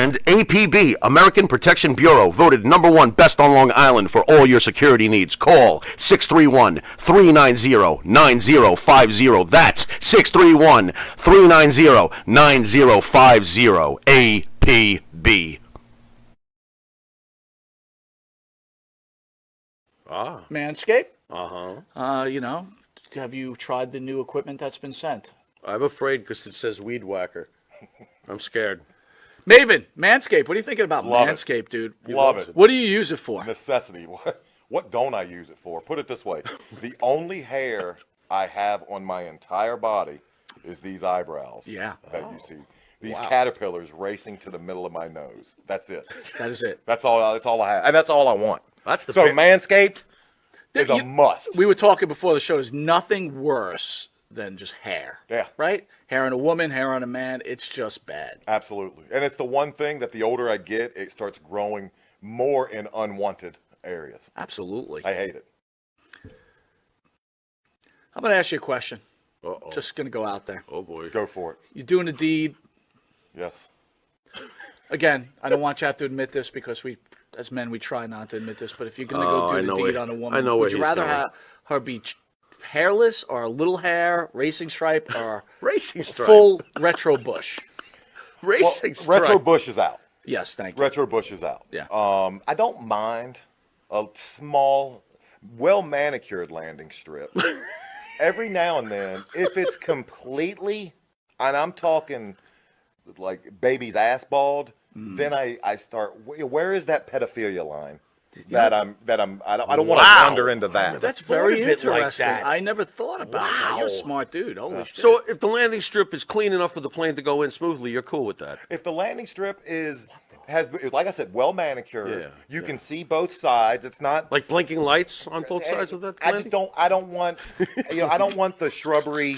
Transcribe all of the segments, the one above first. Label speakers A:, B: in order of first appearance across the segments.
A: And APB, American Protection Bureau, voted #1 best on Long Island for all your security needs. Call 631-390-9050. That's 631-390-9050. APB.
B: Manscaped?
A: Uh-huh.
B: Have you tried the new equipment that's been sent?
A: I'm afraid because it says weed whacker. I'm scared.
B: Maven, Manscaped, what are you thinking about
C: Love it.
B: Manscaped, dude?
C: Love it.
B: What do you use it for?
C: Necessity. What don't I use it for? Put it this way. The only hair I have on my entire body is these eyebrows.
B: Yeah.
C: That you see. These caterpillars racing to the middle of my nose. That's it.
B: That is it.
C: That's all I have. And that's all I want.
A: That's the
C: So Manscaped is a
B: You-
C: must.
B: We were talking before the show. There's nothing worse than just hair.
C: Yeah.
B: Right? Hair on a woman, hair on a man. It's just bad.
C: Absolutely. And it's the one thing that the older I get, it starts growing more in unwanted areas.
B: Absolutely.
C: I hate it.
B: I'm going to ask you a question.
A: Uh-oh.
B: Just going to go out there.
A: Oh, boy.
C: Go for it.
B: You're doing a deed.
C: Yes.
B: Again, I don't want you to have to admit this because we, as men, we try not to admit this. But if you're going to go do the deed on a woman, would you rather have her be hairless or a little hair, racing stripe, or
A: Racing stripe.
B: full retro bush?
A: Racing stripe.
C: Retro Bush is out.
B: Yes, thank you.
C: Retro Bush is out.
B: Yeah.
C: I don't mind a small, well-manicured landing strip. Every now and then, if it's completely, and I'm talking like baby's ass bald, then I start. Where is that pedophilia line? I don't want to wander into that.
B: That's
A: thought
B: very
A: of it like
B: interesting.
A: that.
B: I never thought about that. You're a
A: Wow.
B: smart dude. Holy shit.
A: So if the landing strip is clean enough for the plane to go in smoothly, you're cool with that?
C: If the landing strip has, like I said, well manicured,
A: Yeah,
C: you can see both sides. It's not
A: Like blinking lights on both sides of that
C: I
A: landing?
C: just don't. I don't want. I don't want the shrubbery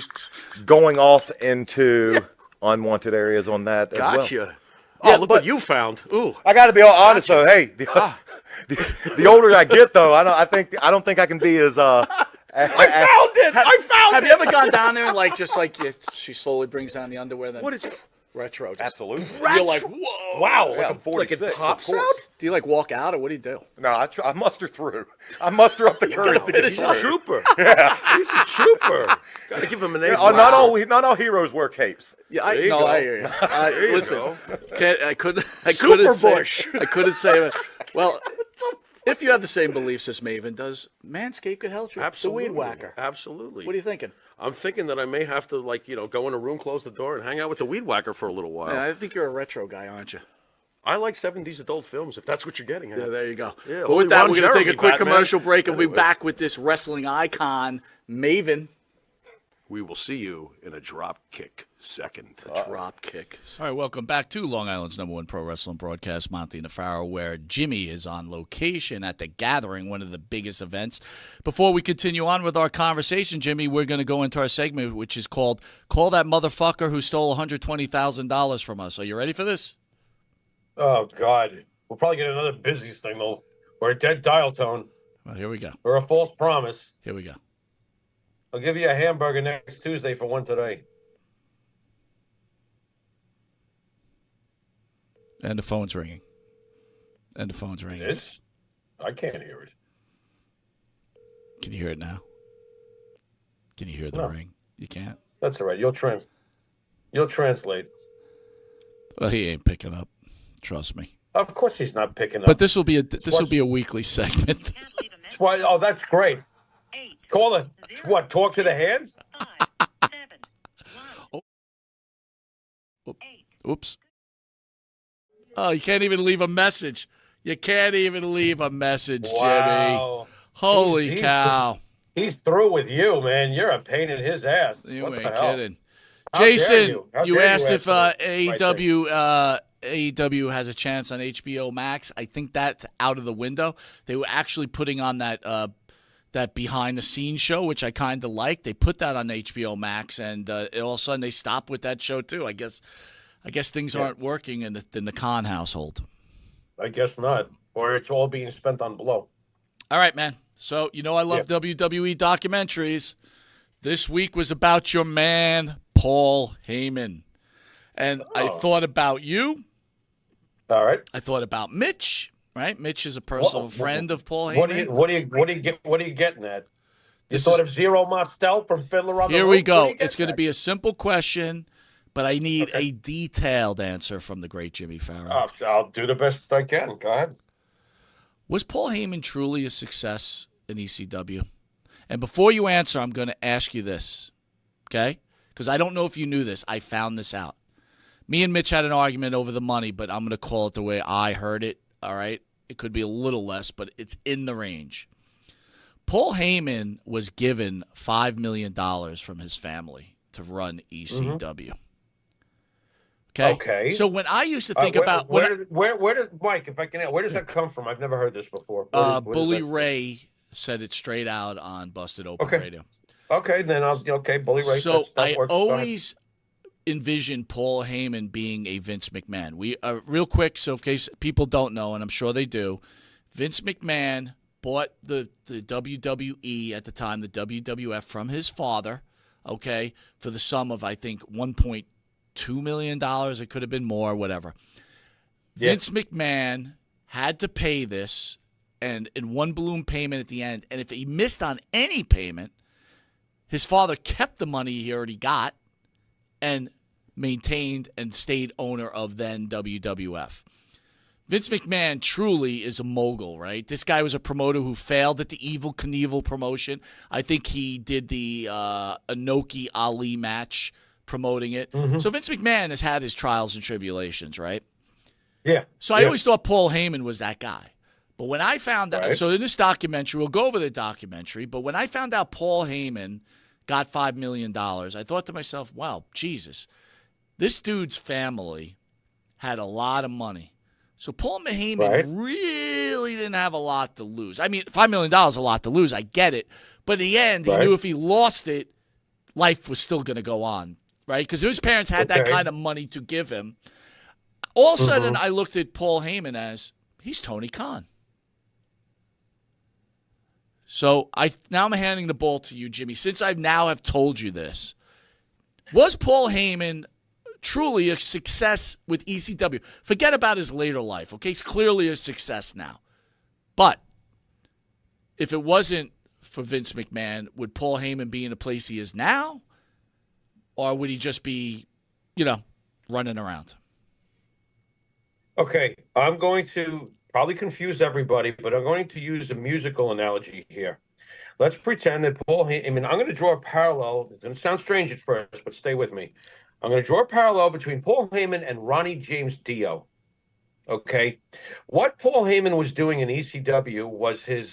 C: going off into unwanted areas on that. As well.
A: Gotcha.
C: Yeah,
A: Oh, look
C: but-
A: what you found. Ooh.
C: I got to be all honest though. Hey, the older I get though, I don't think I can be as
A: I found it! I found
B: have
A: it!
B: you ever gone down there and she slowly brings down the underwear? Then
A: What is
B: retro? Just,
C: Absolutely.
B: You're like, whoa!
A: Wow.
C: Yeah, I'm
A: Like
C: 46.
A: it
C: of
A: pops
C: course.
A: out?
B: Do you like walk out or what do you do?
C: No, I muster through. I muster up the courage to get
A: He's
C: through.
A: a trooper. He's a trooper. Got to give him an A.
C: Not all heroes wear capes.
B: Yeah,
A: There you go.
B: I hear you.
A: There you
B: Listen,
A: go.
B: I couldn't
A: Super
B: say.
A: Bush.
B: I couldn't say. Well, if you have the same beliefs as Maven, does Manscaped could help you?
A: Absolutely.
B: The weed whacker.
A: Absolutely.
B: What are you thinking?
A: I'm thinking that I may have to, go in a room, close the door, and hang out with the weed whacker for a little while.
B: Man, I think you're a retro guy, aren't you?
A: I like 70s adult films, if that's what you're getting at.
B: Yeah, there you go.
A: Yeah,
B: But
A: only
B: with that,
A: Ron
B: we're going to take a
A: Jeremy,
B: quick
A: Batman.
B: commercial break, and we'll be
A: Anyway.
B: back with this wrestling icon, Maven.
A: We will see you in a drop kick second.
B: Drop kick.
D: All right, welcome back to Long Island's #1 pro wrestling broadcast, Monty and Farrow, where Jimmy is on location at the Gathering, one of the biggest events. Before we continue on with our conversation, Jimmy, we're going to go into our segment, which is called Call That Motherfucker Who Stole $120,000 from Us. Are you ready for this?
E: Oh, God. We'll probably get another busy signal or a dead dial tone
D: Well, here we go.
E: or a false promise.
D: Here we go.
E: I'll give you a hamburger next Tuesday for one today.
D: And the phone's ringing. And the phone's ringing.
E: This? I can't hear it.
D: Can you hear it now? Can you hear the
E: No.
D: ring? You can't?
E: That's all right. You'll translate.
D: Well, he ain't picking up. Trust me.
E: Of course he's not picking up.
D: But this will be a weekly segment.
E: That's why, oh, that's great. Call it. What, talk to the hands?
D: Oops. Oh, you can't even leave a message. You can't even leave a message, Jimmy.
E: Wow.
D: Holy
E: He's-
D: cow.
E: He's through with you, man. You're a pain in his ass.
D: You
E: What the
D: ain't
E: hell?
D: kidding.
E: How dare
D: Jason,
E: you? How
D: you
E: dare you
D: asked if
E: ask for the right
D: AEW has a chance on HBO Max. I think that's out of the window. They were actually putting on that behind the scenes show, which I kind of like. They put that on HBO Max, and all of a sudden they stopped with that show too. I guess things aren't working in the Khan household.
E: I guess not. Or it's all being spent on blow.
D: All right, man. So, I love WWE documentaries. This week was about your man, Paul Heyman. And I thought about you,
E: All right.
D: I thought about Mitch. Right, Mitch is a personal friend of Paul Heyman.
E: What are you getting at? You thought of Zero Mostel from Fiddler on the Roof?
D: Here we go. It's going to be a simple question, but I need a detailed answer from the great Jimmy Farrow.
E: I'll do the best I can. Go ahead.
D: Was Paul Heyman truly a success in ECW? And before you answer, I'm going to ask you this, okay? Because I don't know if you knew this. I found this out. Me and Mitch had an argument over the money, but I'm going to call it the way I heard it, all right? It could be a little less, but it's in the range. Paul Heyman was given $5 million from his family to run ECW. Mm-hmm.
E: Okay.
D: So when I used to think about
E: where does Mike, if I can, where does that come from? I've never heard this before.
D: Bully Ray said it straight out on Busted Open Radio.
E: Okay, then Bully Ray.
D: So I always envisioned Paul Heyman being a Vince McMahon. We real quick, so in case people don't know, and I'm sure they do, Vince McMahon bought the WWE at the time, the WWF, from his father, okay, for the sum of, I think, $1.2 million. It could have been more, whatever. Yeah. Vince McMahon had to pay this, and in one balloon payment at the end, and if he missed on any payment, his father kept the money he already got and maintained and stayed owner of then WWF. Vince McMahon truly is a mogul, right? This guy was a promoter who failed at the Evel Knievel promotion. I think he did the Inoki Ali match promoting it. Mm-hmm. So Vince McMahon has had his trials and tribulations, right?
E: Yeah.
D: So I always thought Paul Heyman was that guy. But when I found out, so in this documentary, we'll go over the documentary, but when I found out Paul Heyman got $5 million, I thought to myself, wow, Jesus, this dude's family had a lot of money. So Paul Heyman really didn't have a lot to lose. I mean, $5 million is a lot to lose. I get it. But in the end, he knew if he lost it, life was still going to go on, right? Because his parents had that kind of money to give him. All of a sudden, I looked at Paul Heyman as, he's Tony Khan. So now I'm handing the ball to you, Jimmy. Since I now have told you this, was Paul Heyman truly a success with ECW? Forget about his later life, okay? He's clearly a success now. But if it wasn't for Vince McMahon, would Paul Heyman be in the place he is now? Or would he just be, running around?
E: Okay, I'm going to probably confuse everybody, but I'm going to use a musical analogy here. Let's pretend that Paul Heyman, I'm going to draw a parallel. It's going to sound strange at first, but stay with me. I'm going to draw a parallel between Paul Heyman and Ronnie James Dio. Okay? What Paul Heyman was doing in ECW was his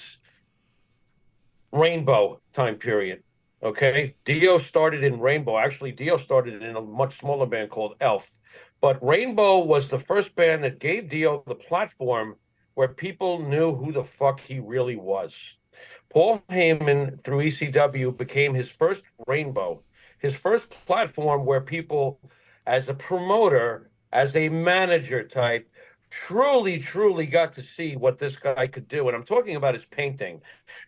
E: Rainbow time period. Okay? Dio started in Rainbow. Actually, Dio started in a much smaller band called Elf. But Rainbow was the first band that gave Dio the platform where people knew who the fuck he really was. Paul Heyman, through ECW, became his first Rainbow, his first platform where people, as a promoter, as a manager type, truly got to see what this guy could do. And I'm talking about his painting,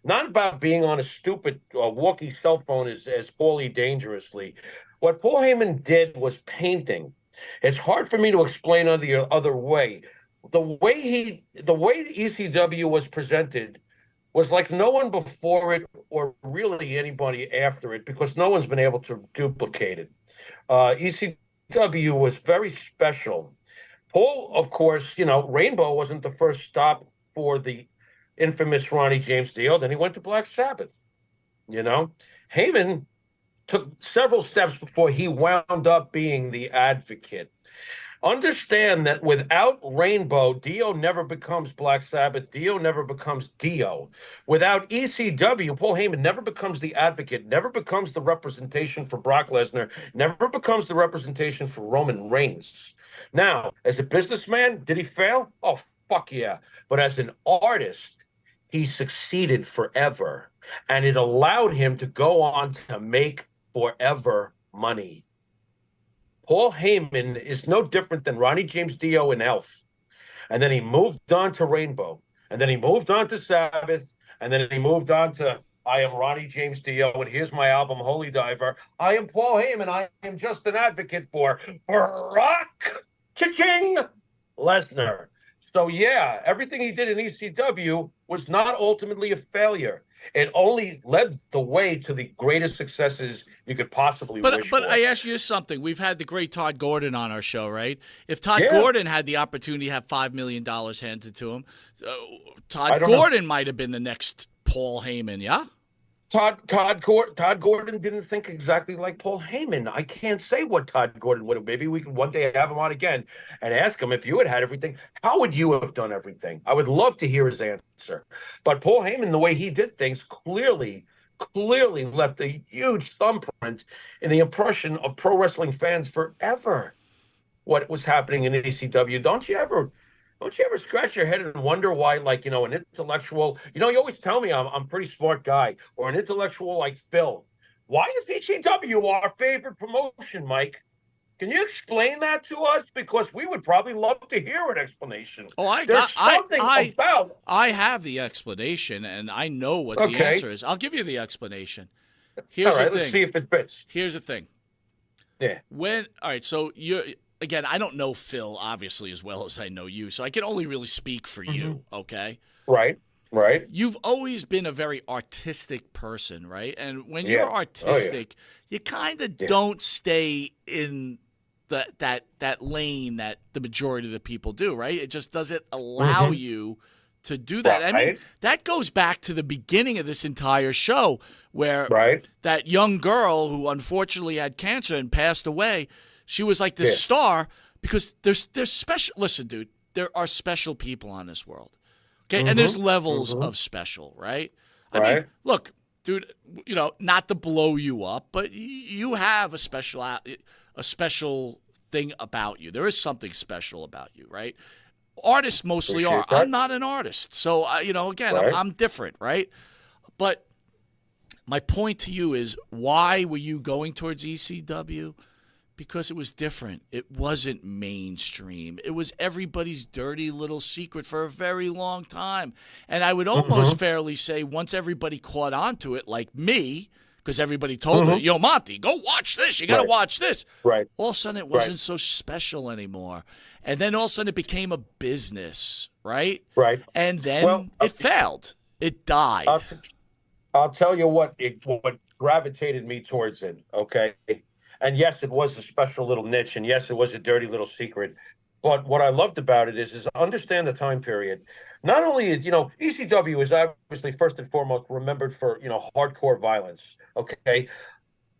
E: not about being on a stupid walkie cell phone as Paulie dangerously. What Paul Heyman did was painting. It's hard for me to explain the other way. The way ECW was presented was like no one before it or really anybody after it, because no one's been able to duplicate it. ECW was very special. Paul, of course, Rainbow wasn't the first stop for the infamous Ronnie James Dio. Then he went to Black Sabbath. Heyman took several steps before he wound up being the Advocate. Understand that without Rainbow, Dio never becomes Black Sabbath. Dio never becomes Dio. Without ECW, Paul Heyman never becomes the Advocate, never becomes the representation for Brock Lesnar, never becomes the representation for Roman Reigns. Now, as a businessman, did he fail? Oh, fuck yeah. But as an artist, he succeeded forever. And it allowed him to go on to make forever money. Paul Heyman is no different than Ronnie James Dio in Elf. And then he moved on to Rainbow. And then he moved on to Sabbath. And then he moved on to I am Ronnie James Dio, and here's my album, Holy Diver. I am Paul Heyman. I am just an advocate for Brock Cha-ching Lesnar. So, yeah, everything he did in ECW was not ultimately a failure. It only led the way to the greatest successes you could possibly wish
D: But
E: for.
D: I ask you something. We've had the great Todd Gordon on our show, right? If Todd
E: Yeah.
D: Gordon had the opportunity to have $5 million handed to him, Todd Gordon might have been the next Paul Heyman, yeah?
E: Todd Gordon didn't think exactly like Paul Heyman. I can't say what Todd Gordon would have. Maybe we can one day have him on again and ask him, if you had everything, how would you have done everything? I would love to hear his answer. But Paul Heyman, the way he did things, clearly left a huge thumbprint in the impression of pro wrestling fans forever. What was happening in ECW? Don't you ever scratch your head and wonder why, like, an intellectual, you always tell me I'm a pretty smart guy, or an intellectual like Phil. Why is ECW our favorite promotion, Mike? Can you explain that to us? Because we would probably love to hear an explanation.
D: Oh, I have the explanation, and I know what the answer is. I'll give you the explanation. Here's the thing.
E: Let's see if it fits.
D: Here's the thing.
E: Yeah.
D: So again, I don't know Phil, obviously, as well as I know you, so I can only really speak for you, okay?
E: Right.
D: You've always been a very artistic person, right? And when you're artistic, you kind of don't stay in that lane that the majority of the people do, right? It just doesn't allow you to do that.
E: Right.
D: I mean, that goes back to the beginning of this entire show, where that young girl who unfortunately had cancer and passed away, she was like this star because there's special. Listen, dude, there are special people on this world, okay? And there's levels of special, right? I mean, look, dude, not to blow you up, but you have a special thing about you. There is something special about you, right? Artists mostly are. I'm not an artist, so again, I'm different, right? But my point to you is, why were you going towards ECW? Because it was different. It wasn't mainstream. It was everybody's dirty little secret for a very long time. And I would almost fairly say, once everybody caught on to it, like me, because everybody told me, Monty, go watch this. You got to watch this.
E: Right.
D: All of a sudden, it wasn't so special anymore. And then all of a sudden, it became a business, right?
E: Right.
D: And then it failed. It died.
E: I'll tell you what gravitated me towards it, okay? And yes, it was a special little niche, and yes, it was a dirty little secret. But what I loved about it is understand the time period. Not only, ECW is obviously first and foremost remembered for, hardcore violence, okay?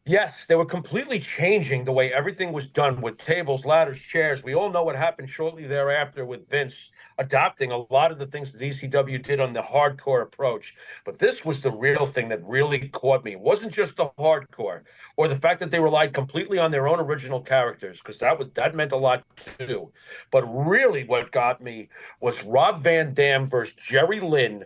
E: Yes, they were completely changing the way everything was done with tables, ladders, chairs. We all know what happened shortly thereafter with Vince adopting a lot of the things that ECW did on the hardcore approach. But this was the real thing that really caught me. It wasn't just the hardcore or the fact that they relied completely on their own original characters, because that meant a lot too. But really what got me was Rob Van Dam versus Jerry Lynn.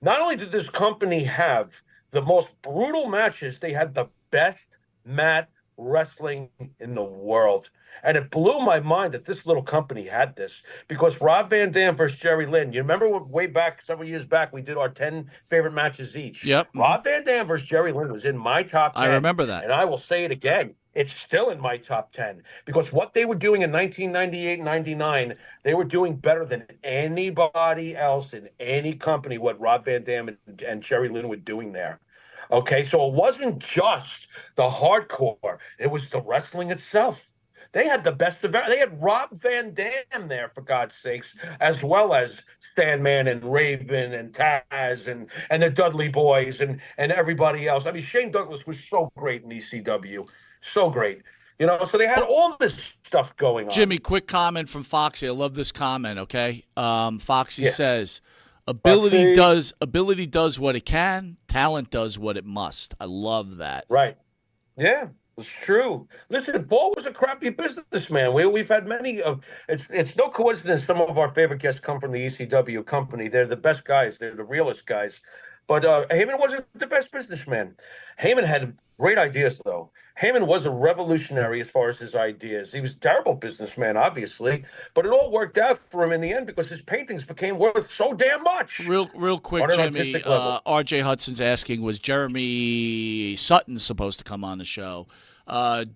E: Not only did this company have the most brutal matches, they had the best mat wrestling in the world. And it blew my mind that this little company had this, because Rob Van Dam versus Jerry Lynn, you remember way back, several years back, we did our 10 favorite matches each.
D: Yep.
E: Rob Van Dam versus Jerry Lynn was in my top 10.
D: I remember that.
E: And I will say it again. It's still in my top 10, because what they were doing in 1998 99, they were doing better than anybody else in any company, what Rob Van Dam and Jerry Lynn were doing there. Okay, so it wasn't just the hardcore. It was the wrestling itself. They had the best of it. They had Rob Van Dam there, for God's sakes, as well as Sandman and Raven and Taz and the Dudley Boys and everybody else. I mean, Shane Douglas was so great in ECW. So great. So they had all this stuff going on.
D: Jimmy, quick comment from Foxy. I love this comment, okay? Foxy says, ability does what it can, talent does what it must. I love that.
E: Right. Yeah. It's true. Listen, Paul was a crappy businessman. We've had many of. It's no coincidence some of our favorite guests come from the ECW company. They're the best guys. They're the realest guys. But Heyman wasn't the best businessman. Heyman had great ideas, though. Heyman was a revolutionary as far as his ideas. He was a terrible businessman, obviously, but it all worked out for him in the end because his paintings became worth so damn much.
D: Real quick, Jimmy, R.J. Hudson's asking, was Jeremy Sutton supposed to come on the show?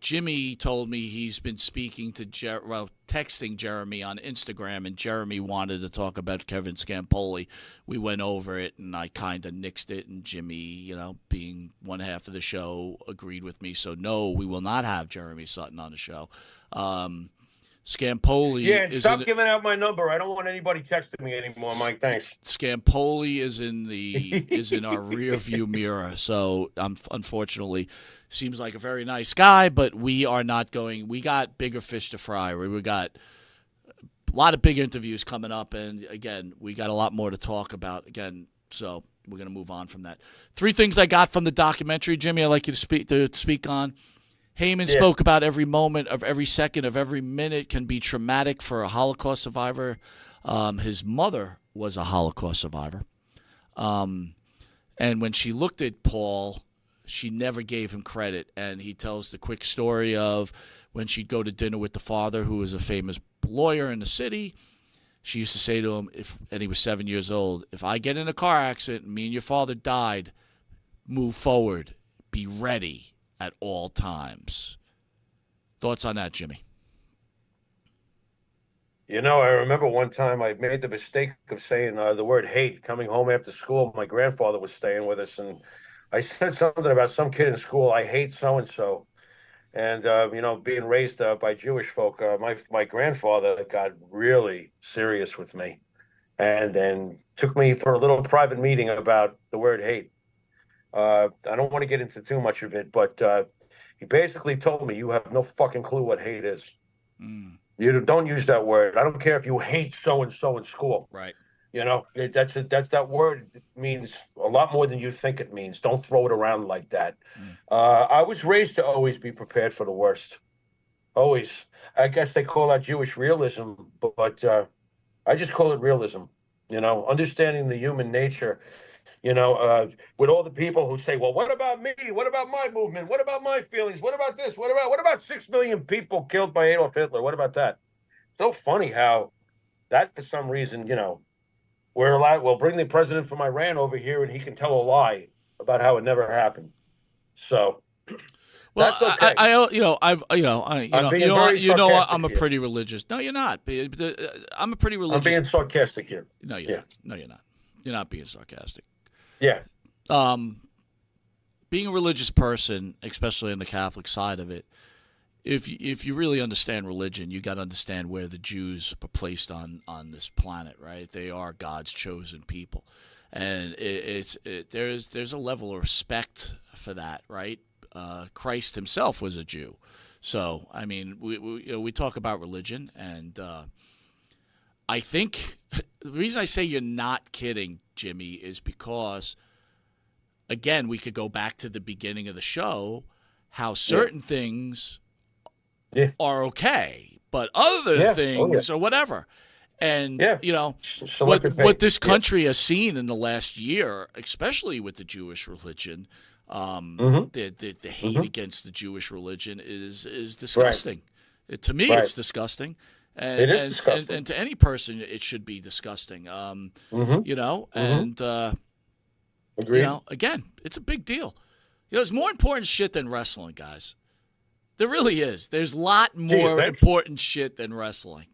D: Jimmy told me he's been speaking to texting Jeremy on Instagram, and Jeremy wanted to talk about Kevin Scampoli. We went over it, and I kind of nixed it, and Jimmy, being one half of the show, agreed with me. So, no, we will not have Jeremy Sutton on the show. Scampoli.
E: Yeah, stop giving out my number. I don't want anybody texting me anymore, Mike. Thanks.
D: Scampoli is in our rear view mirror. So unfortunately, seems like a very nice guy, but we are not going. We got bigger fish to fry. We got a lot of big interviews coming up, and again, we got a lot more to talk about. Again, so we're gonna move on from that. 3 things I got from the documentary, Jimmy. I'd like you to speak on. Heyman spoke about every moment of every second of every minute can be traumatic for a Holocaust survivor. His mother was a Holocaust survivor. And when she looked at Paul, she never gave him credit. And he tells the quick story of when she'd go to dinner with the father, who was a famous lawyer in the city. She used to say to him, and he was 7 years old, if I get in a car accident, me and your father died, move forward, be ready at all times. Thoughts on that, Jimmy?
E: I remember one time I made the mistake of saying the word hate coming home after school. My grandfather was staying with us, and I said something about some kid in school, I hate so-and-so. And, being raised by Jewish folk, my grandfather got really serious with me and took me for a little private meeting about the word hate. I don't want to get into too much of it, but he basically told me, you have no fucking clue what hate is. You don't use that word. I don't care if you hate so-and-so in school.
D: Right.
E: That word means a lot more than you think it means. Don't throw it around like that. I was raised to always be prepared for the worst. Always. I guess they call that Jewish realism, but I just call it realism. Understanding the human nature. With all the people who say, well, what about me? What about my movement? What about my feelings? What about this? What about 6 million people killed by Adolf Hitler? What about that? So funny how that, for some reason, we'll bring the president from Iran over here and he can tell a lie about how it never happened. So,
D: well,
E: that's okay.
D: I'm a pretty religious. No, you're not. I'm a pretty religious.
E: I'm being sarcastic here.
D: No, you're not. No, you're not. You're not being sarcastic.
E: Yeah.
D: Being a religious person, especially on the Catholic side of it, if you really understand religion, you got to understand where the Jews are placed on this planet, right? They are God's chosen people, and there's a level of respect for that, right? Christ himself was a Jew, so I mean, we talk about religion, and I think the reason I say you're not kidding, Jimmy, is because, again, we could go back to the beginning of the show, how certain things are okay, but other things or whatever. And, what this country has seen in the last year, especially with the Jewish religion, the hate against the Jewish religion is disgusting.
E: Right.
D: To me, it's disgusting. And to any person, it should be disgusting. And again, it's a big deal. There's more important shit than wrestling, guys. There really is. There's a lot more important shit than wrestling,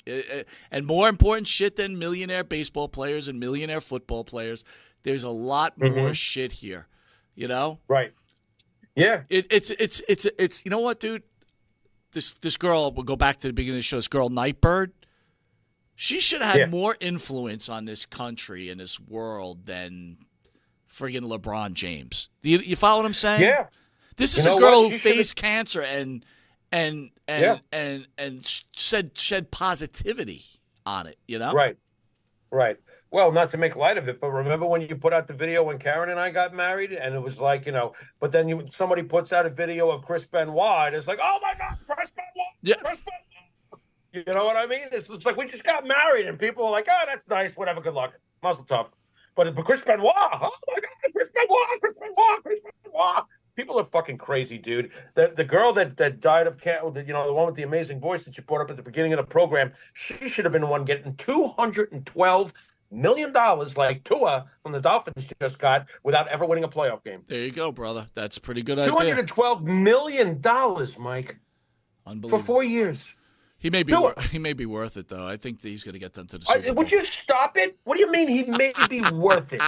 D: and more important shit than millionaire baseball players and millionaire football players. There's a lot more shit here.
E: Right? Yeah.
D: It's you know what, dude. This girl, we'll go back to the beginning of the show, this girl, Nightbird, she should have had more influence on this country and this world than friggin' LeBron James. You follow what I'm saying?
E: Yeah.
D: This is a girl who faced cancer and shed positivity on it,
E: Right. Well, not to make light of it, but remember when you put out the video when Karen and I got married, and it was like, but then somebody puts out a video of Chris Benoit, and it's like, oh my God, Chris Benoit,
D: yeah.
E: Chris Benoit. You know what I mean? It's like we just got married, and people are like, oh, that's nice, whatever, good luck, mazel tov. But Chris Benoit, oh my God, Chris Benoit. People are fucking crazy, dude. The girl that died of cancer, the one with the amazing voice that you brought up at the beginning of the program, she should have been the one getting $212 million like Tua from the Dolphins just got without ever winning a playoff game.
D: There you go, brother. That's a pretty good idea.
E: $212 million, Mike,
D: Unbelievable.
E: for 4 years.
D: He may be worth it, though. I think that he's going to get them to the Super Bowl.
E: Would you stop it? What do you mean he may be worth it?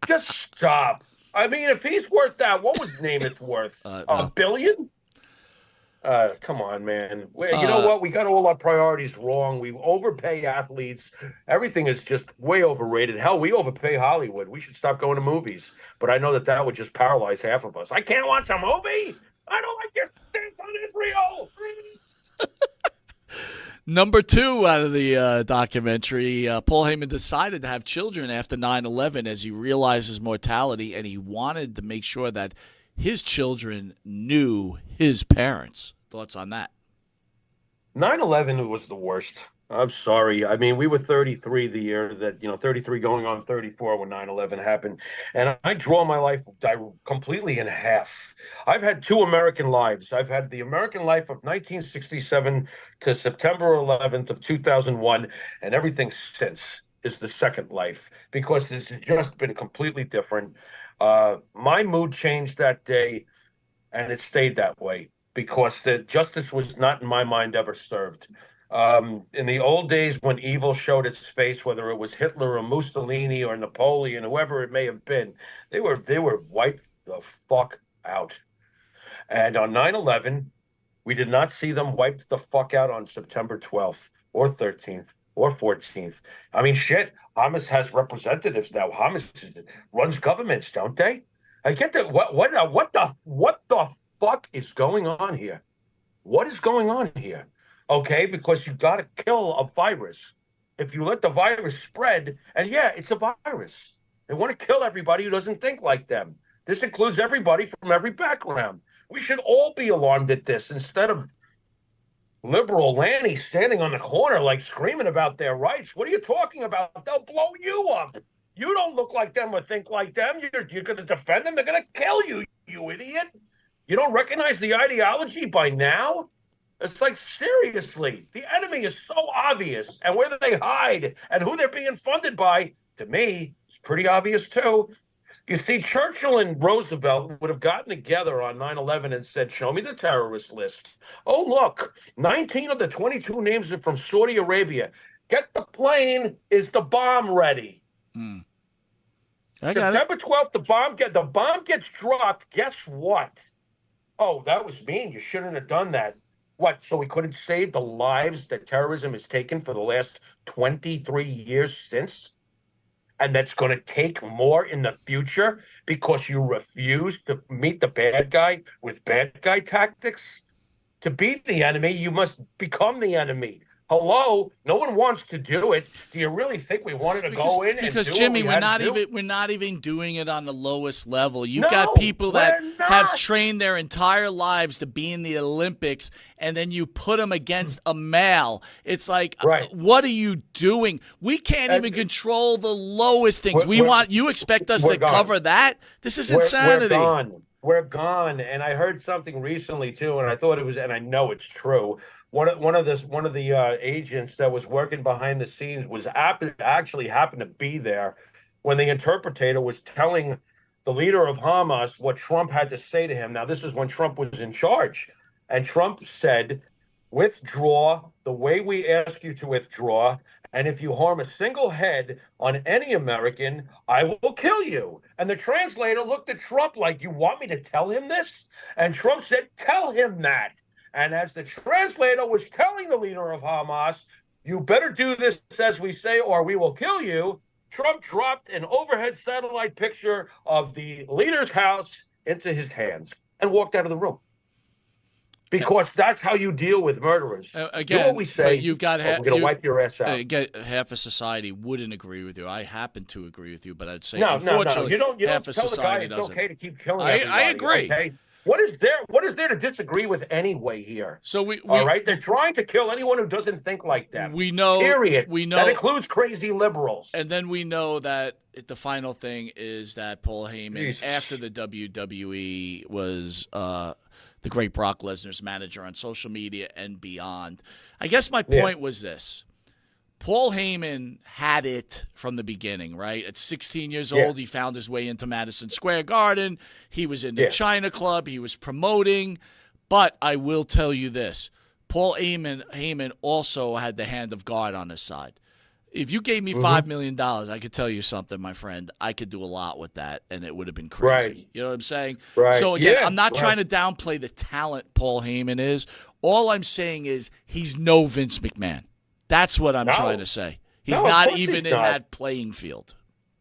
E: Just stop. I mean, if he's worth that, what was Namath worth? $1 billion? Come on, man. You know what? We got all our priorities wrong. We overpay athletes. Everything is just way overrated. Hell, we overpay Hollywood. We should stop going to movies. But I know that would just paralyze half of us. I can't watch a movie. I don't like your stance on Israel.
D: Number 2 out of the documentary, Paul Heyman decided to have children after 9/11 as he realized his mortality, and he wanted to make sure that his children knew his parents. Thoughts on that?
E: 9/11 was the worst. I'm sorry. I mean, we were 33 the year that, 33 going on 34 when 9/11 happened. And I draw my life completely in half. I've had 2 American lives. I've had the American life of 1967 to September 11th of 2001, and everything since is the second life because it's just been completely different. My mood changed that day, and it stayed that way because the justice was not, in my mind, ever served. In the old days when evil showed its face, whether it was Hitler or Mussolini or Napoleon, whoever it may have been, they were wiped the fuck out. And on 9/11, we did not see them wiped the fuck out on September 12th or 13th or 14th. I mean, shit, Hamas has representatives now. Hamas runs governments, don't they? I get that. What the fuck is going on here? What is going on here? Okay, because you got to kill a virus. If you let the virus spread, and yeah, it's a virus. They want to kill everybody who doesn't think like them. This includes everybody from every background. We should all be alarmed at this instead of liberal Lanny standing on the corner like screaming about their rights. What are you talking about? They'll blow you up. You don't look like them or think like them. You're going to defend them. They're going to kill you, you idiot. You don't recognize the ideology by now? It's like, seriously, the enemy is so obvious, and where they hide and who they're being funded by, to me, is pretty obvious too. You see, Churchill and Roosevelt would have gotten together on 9/11 and said, show me the terrorist list. Oh, look, 19 of the 22 names are from Saudi Arabia. Get the plane. Is the bomb ready? September 12th, the bomb gets dropped. Guess what? Oh, that was mean. You shouldn't have done that. What, so we couldn't save the lives that terrorism has taken for the last 23 years since? And that's going to take more in the future because you refuse to meet the bad guy with bad guy tactics? To beat the enemy, you must become the enemy. Hello, no one wants to do it. Do you really think we wanted to go in and do
D: because
E: what
D: Jimmy,
E: we
D: we're not even doing it on the lowest level. You've got people that have trained their entire lives to be in the Olympics, and then you put them against a male. It's like, what are you doing? We can't even control the lowest things. You expect us to cover that? This is insanity.
E: We're gone. And I heard something recently too, and I thought it was, and I know it's true. One of the agents that was working behind the scenes was actually happened to be there when the interpreter was telling the leader of Hamas what Trump had to say to him. Now, this is when Trump was in charge, and Trump said, "Withdraw the way we ask you to withdraw, and if you harm a single head on any American, I will kill you." And the translator looked at Trump like, "You want me to tell him this?" And Trump said, "Tell him that." And as the translator was telling the leader of Hamas, "You better do this as we say or we will kill you," Trump dropped an overhead satellite picture of the leader's house into his hands and walked out of the room. Because that's how you deal with murderers.
D: Again,
E: do what we say.
D: You've got
E: we're going to wipe your ass out.
D: Half of society wouldn't agree with you. I happen to agree with you, but I'd say
E: no.
D: You
E: don't
D: half
E: tell
D: of
E: the guy
D: society
E: it's
D: doesn't.
E: okay to keep killing everybody.
D: I agree.
E: Okay? What is there to disagree with anyway here?
D: So we
E: all right? They're trying to kill anyone who doesn't think like them.
D: We know.
E: Period.
D: We know
E: that includes crazy liberals.
D: And then we know that the final thing is that Paul Heyman, after the WWE, was the great Brock Lesnar's manager on social media and beyond. I guess my point was this. Paul Heyman had it from the beginning, right? At 16 years old, he found his way into Madison Square Garden. He was in the China Club. He was promoting. But I will tell you this. Paul Heyman also had the hand of God on his side. If you gave me $5 million, I could tell you something, my friend. I could do a lot with that, and it would have been crazy.
E: Right.
D: You know what I'm saying?
E: Right.
D: So, again, I'm not trying to downplay the talent Paul Heyman is. All I'm saying is he's no Vince McMahon. That's what I'm trying to say. He's not even in that playing field.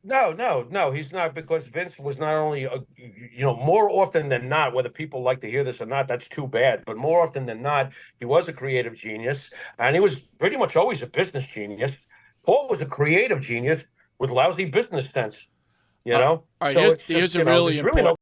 E: No, he's not, because Vince was not only, more often than not, whether people like to hear this or not, that's too bad. But more often than not, he was a creative genius, and he was pretty much always a business genius. Paul was a creative genius with lousy business sense, you know?
D: All right, here's a really important